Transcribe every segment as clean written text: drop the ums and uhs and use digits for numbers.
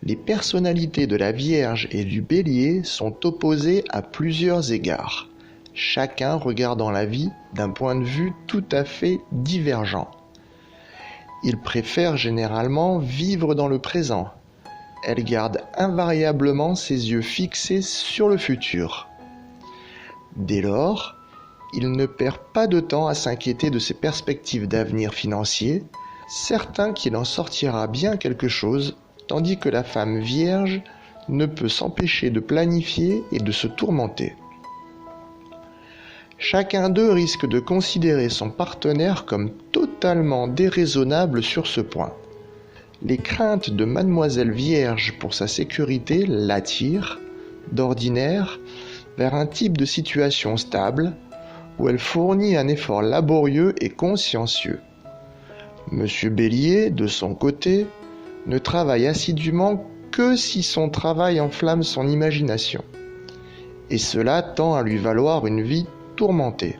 Les personnalités de la Vierge et du Bélier sont opposées à plusieurs égards, chacun regardant la vie d'un point de vue tout à fait divergent. Ils préfèrent généralement vivre dans le présent. Elle garde invariablement ses yeux fixés sur le futur. Dès lors, il ne perd pas de temps à s'inquiéter de ses perspectives d'avenir financier, certain qu'il en sortira bien quelque chose, tandis que la femme vierge ne peut s'empêcher de planifier et de se tourmenter. Chacun d'eux risque de considérer son partenaire comme totalement déraisonnable sur ce point. Les craintes de Mademoiselle Vierge pour sa sécurité l'attirent, d'ordinaire, vers un type de situation stable, où elle fournit un effort laborieux et consciencieux. Monsieur Bélier, de son côté, ne travaille assidûment que si son travail enflamme son imagination, et cela tend à lui valoir une vie tourmentée.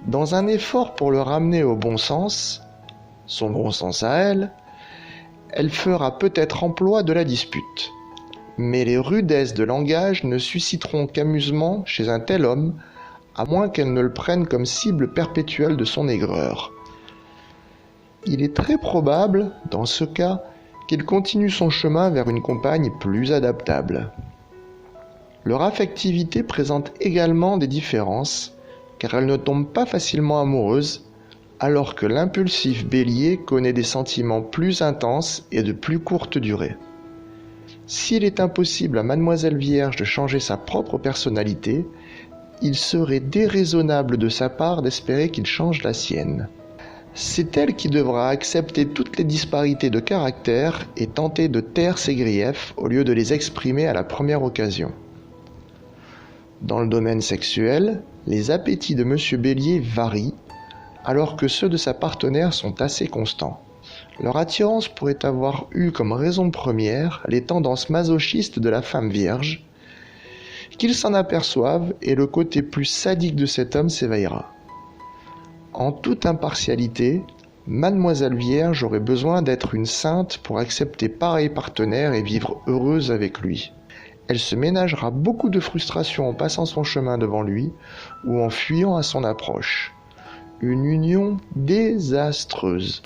Dans un effort pour le ramener au bon sens, son bon sens à elle, elle fera peut-être emploi de la dispute. Mais les rudesses de langage ne susciteront qu'amusement chez un tel homme, à moins qu'elle ne le prenne comme cible perpétuelle de son aigreur. Il est très probable, dans ce cas, qu'il continue son chemin vers une compagne plus adaptable. Leur affectivité présente également des différences, car elle ne tombe pas facilement amoureuse, alors que l'impulsif Bélier connaît des sentiments plus intenses et de plus courte durée. S'il est impossible à Mademoiselle Vierge de changer sa propre personnalité, il serait déraisonnable de sa part d'espérer qu'il change la sienne. C'est elle qui devra accepter toutes les disparités de caractère et tenter de taire ses griefs au lieu de les exprimer à la première occasion. Dans le domaine sexuel, les appétits de Monsieur Bélier varient, alors que ceux de sa partenaire sont assez constants. Leur attirance pourrait avoir eu comme raison première les tendances masochistes de la femme vierge. Qu'ils s'en aperçoivent et le côté plus sadique de cet homme s'éveillera. En toute impartialité, Mademoiselle Vierge aurait besoin d'être une sainte pour accepter pareil partenaire et vivre heureuse avec lui. Elle se ménagera beaucoup de frustration en passant son chemin devant lui ou en fuyant à son approche. Une union désastreuse.